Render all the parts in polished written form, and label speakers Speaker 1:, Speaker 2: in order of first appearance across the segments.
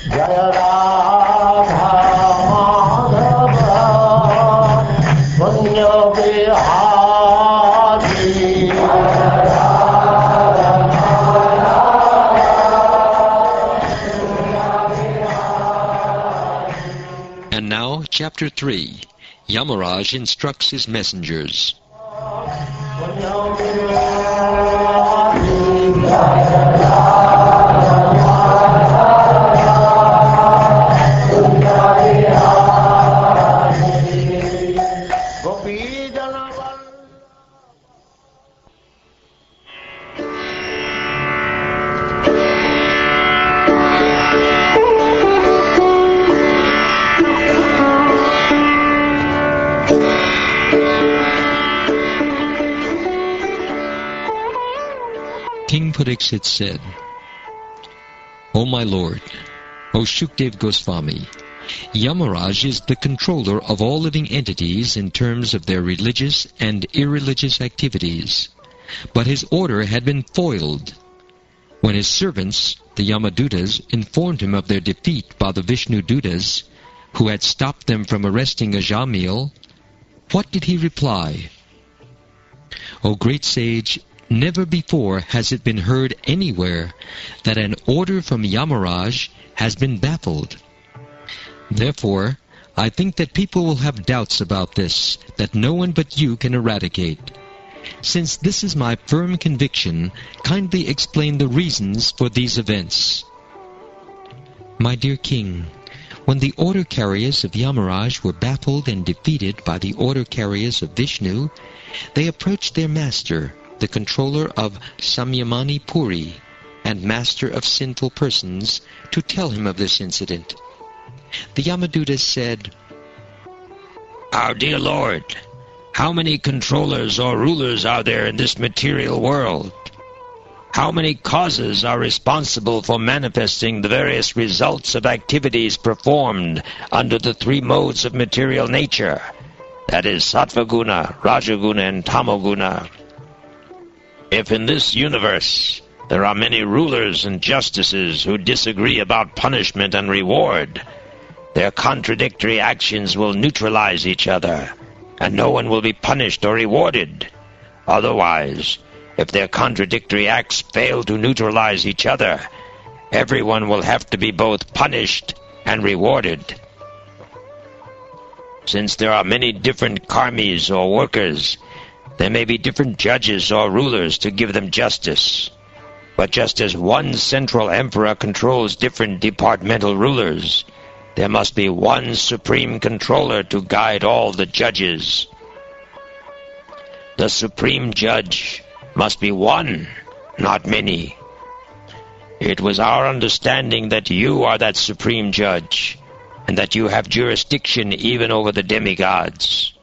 Speaker 1: Jaya Radha Madhava Punya Vihari.
Speaker 2: And now, Chapter 3. Yamaraj instructs his messengers. King Pariksit said, O my lord, O Shukdev Goswami, Yamaraj is the controller of all living entities in terms of their religious and irreligious activities, but his order had been foiled. When his servants, the Yamadutas, informed him of their defeat by the Vishnu Dutas, who had stopped them from arresting Ajamil, what did he reply? O great sage, never before has it been heard anywhere that an order from Yamaraj has been baffled. Therefore, I think that people will have doubts about this, that no one but you can eradicate. Since this is my firm conviction, kindly explain the reasons for these events. My dear king, when the order carriers of Yamaraj were baffled and defeated by the order carriers of Vishnu, they approached their master, the controller of Samyamani Puri and master of sinful persons, to tell him of this incident. The Yamadutas said, Our dear Lord, how many controllers or rulers are there in this material world? How many causes are responsible for manifesting the various results of activities performed under the three modes of material nature, that is, Sattvaguna, Rajaguna, and Tamoguna? If in this universe there are many rulers and justices who disagree about punishment and reward, their contradictory actions will neutralize each other, and no one will be punished or rewarded. Otherwise, if their contradictory acts fail to neutralize each other, everyone will have to be both punished and rewarded. Since there are many different karmis or workers, there may be different judges or rulers to give them justice. But just as one central emperor controls different departmental rulers, there must be one supreme controller to guide all the judges. The supreme judge must be one, not many. It was our understanding that you are that supreme judge, and that you have jurisdiction even over the demigods.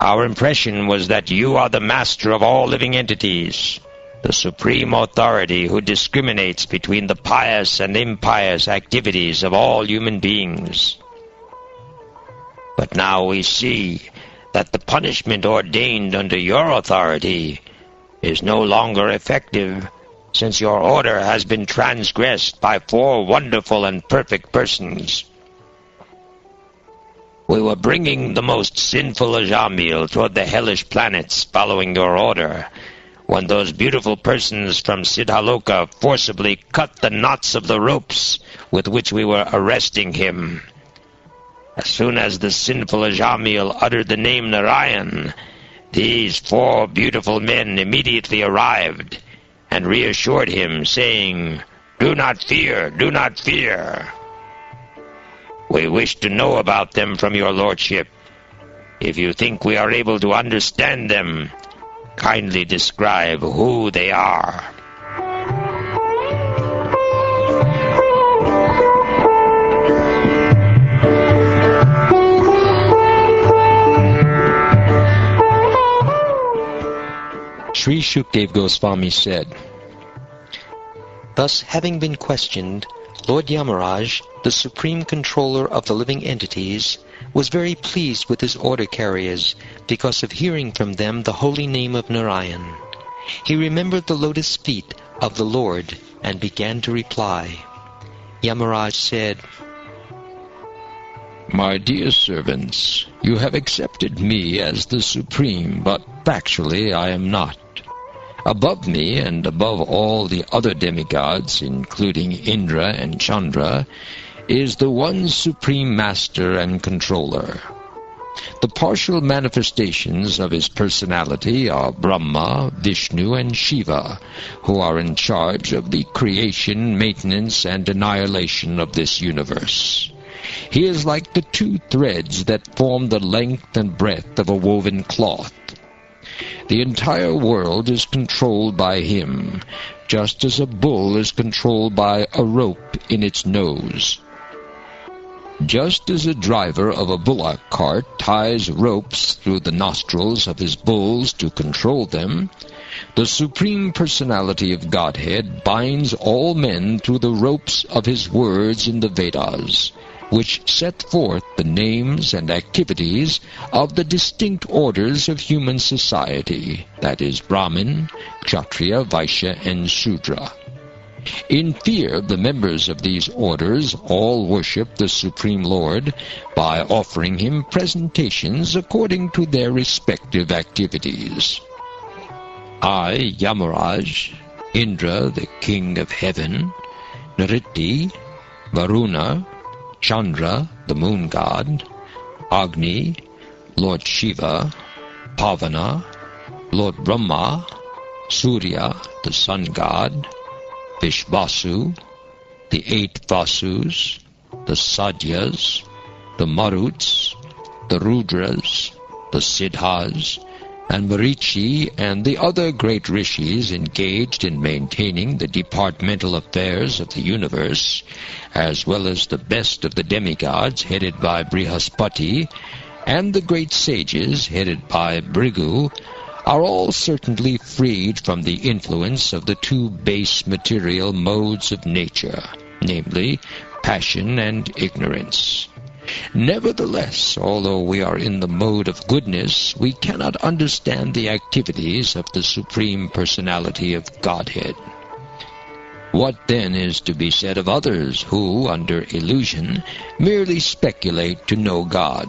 Speaker 2: Our impression was that you are the master of all living entities, the supreme authority who discriminates between the pious and impious activities of all human beings. But now we see that the punishment ordained under your authority is no longer effective, since your order has been transgressed by 4 wonderful and perfect persons. We were bringing the most sinful Ajamil toward the hellish planets following your order, when those beautiful persons from Siddhaloka forcibly cut the knots of the ropes with which we were arresting him. As soon as the sinful Ajamil uttered the name Narayan, these 4 beautiful men immediately arrived and reassured him, saying, Do not fear, do not fear. We wish to know about them from your lordship. If you think we are able to understand them, kindly describe who they are. Sri Shukdev Goswami said, Thus, having been questioned, Lord Yamaraj, the supreme controller of the living entities, was very pleased with his order carriers because of hearing from them the holy name of Narayan. He remembered the lotus feet of the Lord and began to reply. Yamaraj said, "My dear servants, you have accepted me as the Supreme, but factually I am not. Above me and above all the other demigods, including Indra and Chandra, is the one Supreme Master and Controller. The partial manifestations of his personality are Brahma, Vishnu, and Shiva, who are in charge of the creation, maintenance, and annihilation of this universe. He is like the two threads that form the length and breadth of a woven cloth. The entire world is controlled by him, just as a bull is controlled by a rope in its nose. Just as a driver of a bullock cart ties ropes through the nostrils of his bulls to control them, the Supreme Personality of Godhead binds all men through the ropes of his words in the Vedas, which set forth the names and activities of the distinct orders of human society, that is, Brahmin, Kshatriya, Vaishya, and Shudra. In fear, the members of these orders all worship the Supreme Lord by offering him presentations according to their respective activities. I, Yamaraj, Indra, the King of Heaven, Nritti, Varuna, Chandra, the Moon God, Agni, Lord Shiva, Pavana, Lord Brahma, Surya, the Sun God, Vishvasu, the 8 Vasus, the Sadyas, the Maruts, the Rudras, the Siddhas, and Marichi and the other great rishis engaged in maintaining the departmental affairs of the universe, as well as the best of the demigods headed by Brihaspati, and the great sages headed by Bhrigu, are all certainly freed from the influence of the two base material modes of nature, namely, passion and ignorance. Nevertheless, although we are in the mode of goodness, we cannot understand the activities of the Supreme Personality of Godhead. What then is to be said of others who, under illusion, merely speculate to know God?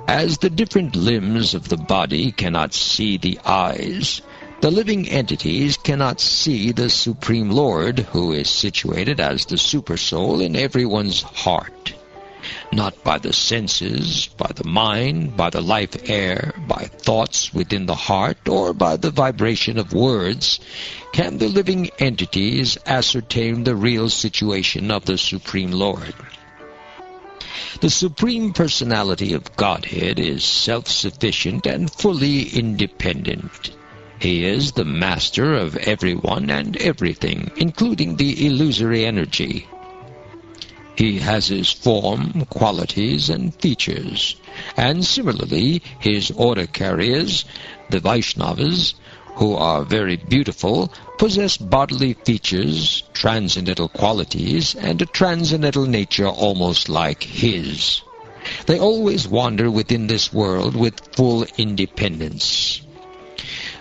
Speaker 2: As the different limbs of the body cannot see the eyes, the living entities cannot see the Supreme Lord, who is situated as the Supersoul in everyone's heart. Not by the senses, by the mind, by the life air, by thoughts within the heart, or by the vibration of words, can the living entities ascertain the real situation of the Supreme Lord. The Supreme Personality of Godhead is self-sufficient and fully independent. He is the master of everyone and everything, including the illusory energy. He has his form, qualities, and features, and similarly his order carriers, the Vaishnavas, who are very beautiful, possess bodily features, transcendental qualities, and a transcendental nature almost like his. They always wander within this world with full independence.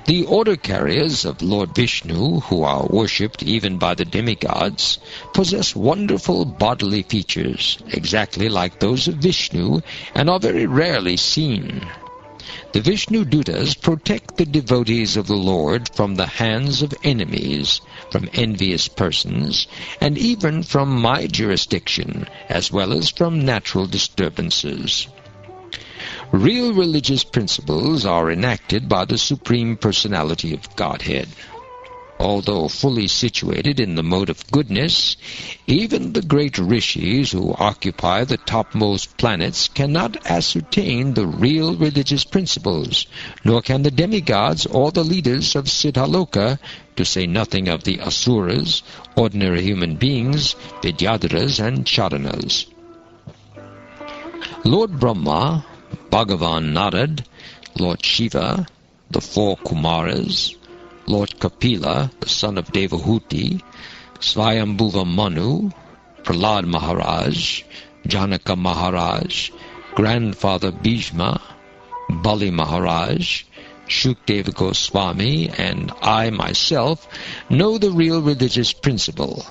Speaker 2: The order carriers of Lord Vishnu, who are worshipped even by the demigods, possess wonderful bodily features, exactly like those of Vishnu, and are very rarely seen. The Vishnu Dutas protect the devotees of the Lord from the hands of enemies, from envious persons, and even from my jurisdiction, as well as from natural disturbances. Real religious principles are enacted by the Supreme Personality of Godhead. Although fully situated in the mode of goodness, even the great rishis who occupy the topmost planets cannot ascertain the real religious principles, nor can the demigods or the leaders of Siddhaloka, to say nothing of the asuras, ordinary human beings, Vidyadharas and Charanas. Lord Brahma, Bhagavan Narad, Lord Shiva, the 4 Kumaras, Lord Kapila, the son of Devahuti, Swayambhuva Manu, Prahlad Maharaj, Janaka Maharaj, Grandfather Bhishma, Bali Maharaj, Shukdeva Goswami, and I myself know the real religious principle.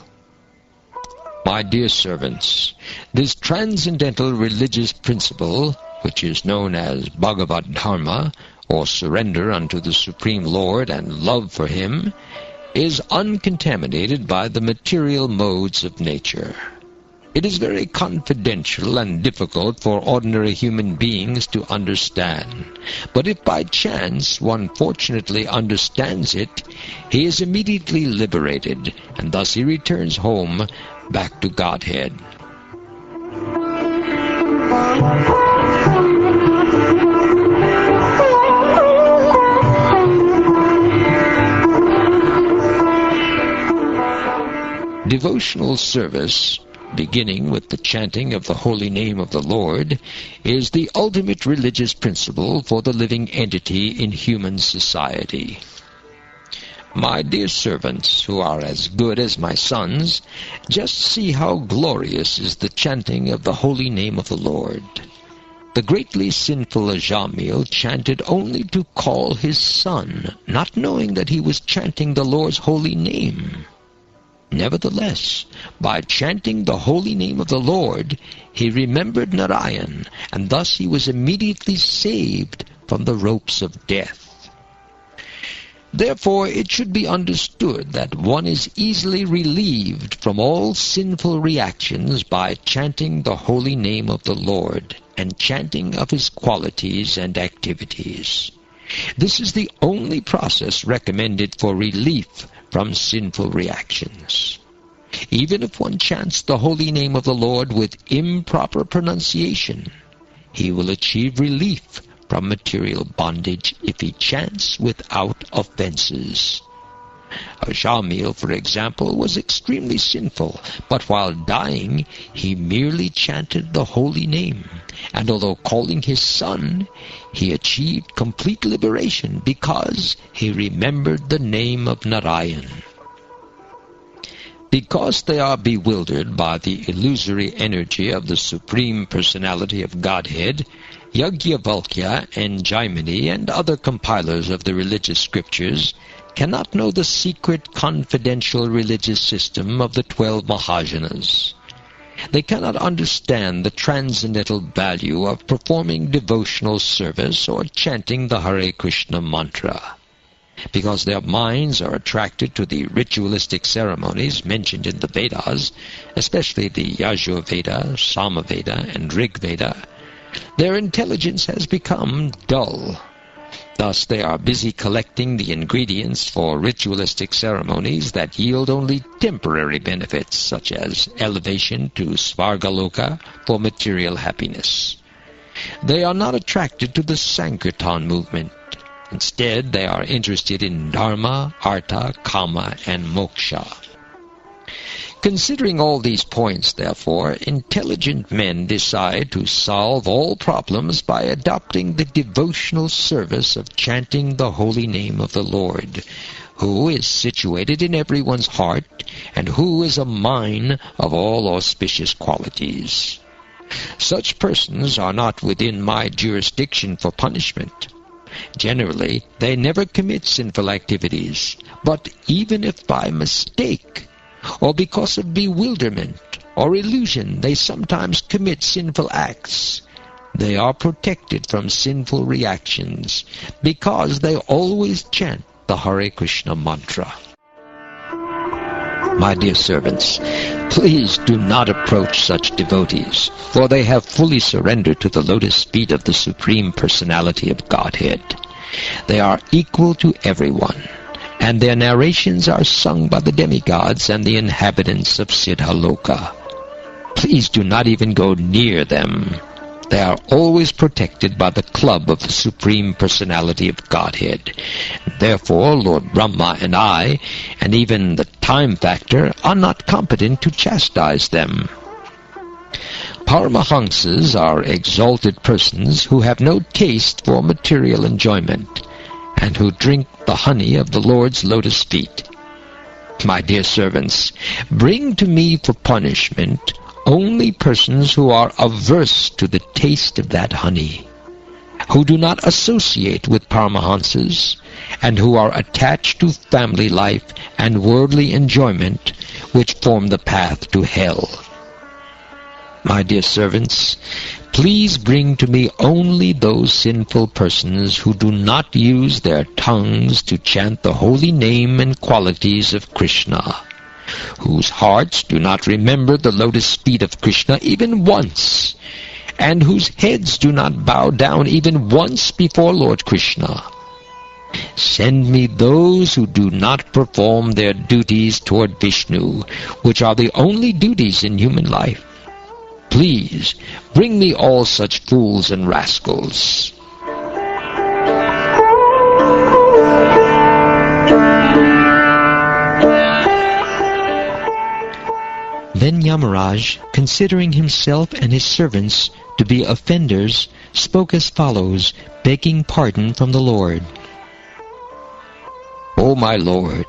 Speaker 2: My dear servants, this transcendental religious principle, which is known as Bhagavad Dharma, or surrender unto the Supreme Lord and love for Him, is uncontaminated by the material modes of nature. It is very confidential and difficult for ordinary human beings to understand. But if by chance one fortunately understands it, he is immediately liberated, and thus he returns home back to Godhead. Devotional service, beginning with the chanting of the holy name of the Lord, is the ultimate religious principle for the living entity in human society. My dear servants, who are as good as my sons, just see how glorious is the chanting of the holy name of the Lord. The greatly sinful Ajamil chanted only to call his son, not knowing that he was chanting the Lord's holy name. Nevertheless, by chanting the holy name of the Lord, he remembered Narayan, and thus he was immediately saved from the ropes of death. Therefore, it should be understood that one is easily relieved from all sinful reactions by chanting the holy name of the Lord and chanting of His qualities and activities. This is the only process recommended for relief from sinful reactions. Even if one chants the holy name of the Lord with improper pronunciation, he will achieve relief from material bondage if he chants without offenses. Ajamil, for example, was extremely sinful, but while dying he merely chanted the holy name, and although calling his son, he achieved complete liberation because he remembered the name of Narayan. Because they are bewildered by the illusory energy of the Supreme Personality of Godhead, Yajnavalkya and Jaimini and other compilers of the religious scriptures cannot know the secret confidential religious system of the 12 Mahajanas. They cannot understand the transcendental value of performing devotional service or chanting the Hare Krishna mantra. Because their minds are attracted to the ritualistic ceremonies mentioned in the Vedas, especially the Yajurveda, Samaveda, and Rigveda, their intelligence has become dull. Thus they are busy collecting the ingredients for ritualistic ceremonies that yield only temporary benefits, such as elevation to Svargaloka for material happiness. They are not attracted to the Sankirtan movement. Instead, they are interested in Dharma, Artha, Kama, and Moksha. Considering all these points, therefore, intelligent men decide to solve all problems by adopting the devotional service of chanting the holy name of the Lord, who is situated in everyone's heart, and who is a mine of all auspicious qualities. Such persons are not within my jurisdiction for punishment. Generally, they never commit sinful activities, but even if by mistake, or because of bewilderment or illusion they sometimes commit sinful acts, they are protected from sinful reactions because they always chant the Hare Krishna mantra. My dear servants, please do not approach such devotees, for they have fully surrendered to the lotus feet of the Supreme Personality of Godhead. They are equal to everyone, and their narrations are sung by the demigods and the inhabitants of Siddhaloka. Please do not even go near them. They are always protected by the club of the Supreme Personality of Godhead. Therefore, Lord Brahma and I, and even the time factor, are not competent to chastise them. Paramahamsas are exalted persons who have no taste for material enjoyment, and who drink the honey of the Lord's lotus feet. My dear servants, bring to me for punishment only persons who are averse to the taste of that honey, who do not associate with Paramahamsas, and who are attached to family life and worldly enjoyment, which form the path to hell. My dear servants, please bring to me only those sinful persons who do not use their tongues to chant the holy name and qualities of Krishna, whose hearts do not remember the lotus feet of Krishna even once, and whose heads do not bow down even once before Lord Krishna. Send me those who do not perform their duties toward Vishnu, which are the only duties in human life. Please, bring me all such fools and rascals. Then Yamaraj, considering himself and his servants to be offenders, spoke as follows, begging pardon from the Lord. O my Lord,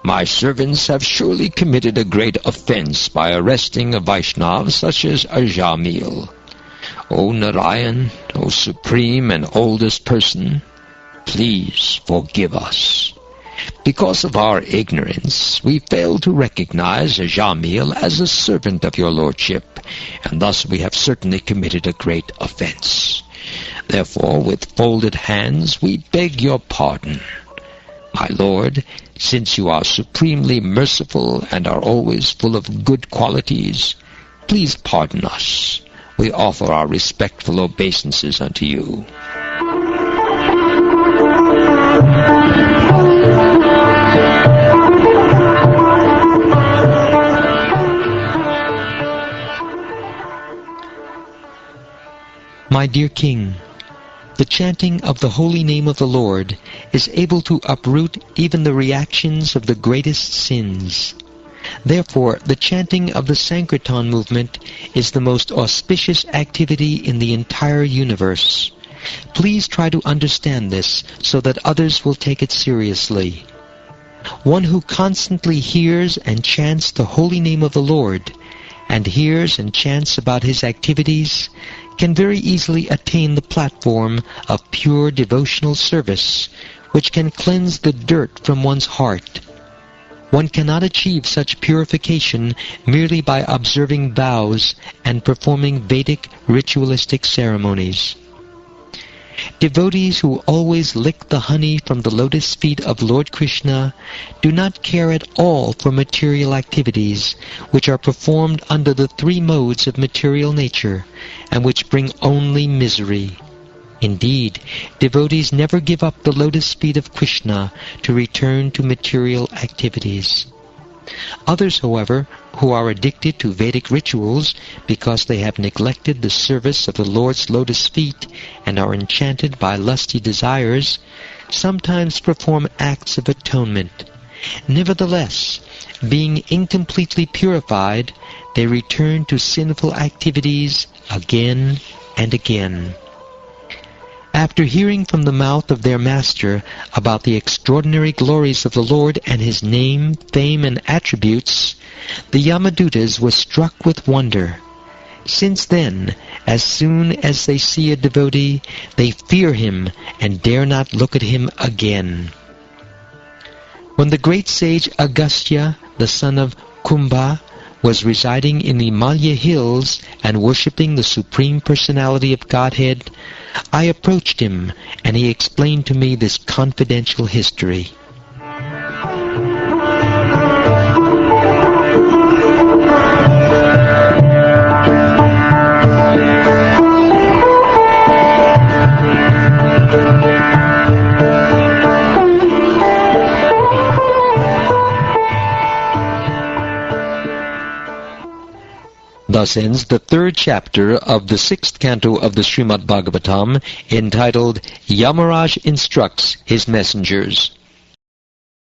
Speaker 2: my servants have surely committed a great offense by arresting a Vaishnava such as Ajamil. O Narayan, O Supreme and Oldest Person, please forgive us. Because of our ignorance, we fail to recognize Ajamil as a servant of your Lordship, and thus we have certainly committed a great offense. Therefore, with folded hands, we beg your pardon. My Lord, since you are supremely merciful and are always full of good qualities, please pardon us. We offer our respectful obeisances unto you. My dear King, the chanting of the holy name of the Lord is able to uproot even the reactions of the greatest sins. Therefore, the chanting of the Sankirtan movement is the most auspicious activity in the entire universe. Please try to understand this so that others will take it seriously. One who constantly hears and chants the holy name of the Lord, and hears and chants about his activities, can very easily attain the platform of pure devotional service, which can cleanse the dirt from one's heart. One cannot achieve such purification merely by observing vows and performing Vedic ritualistic ceremonies. Devotees who always lick the honey from the lotus feet of Lord Krishna do not care at all for material activities, which are performed under the three modes of material nature, and which bring only misery. Indeed, devotees never give up the lotus feet of Krishna to return to material activities. Others, however, who are addicted to Vedic rituals because they have neglected the service of the Lord's lotus feet and are enchanted by lusty desires, sometimes perform acts of atonement. Nevertheless, being incompletely purified, they return to sinful activities again and again. After hearing from the mouth of their master about the extraordinary glories of the Lord and his name, fame, and attributes, the Yamadutas were struck with wonder. Since then, as soon as they see a devotee, they fear him and dare not look at him again. When the great sage Agastya, the son of Kumbha, was residing in the Malya hills and worshipping the Supreme Personality of Godhead, I approached him, and he explained to me this confidential history. Thus ends the third chapter of the sixth canto of the Srimad Bhagavatam, entitled Yamaraja Instructs His Messengers.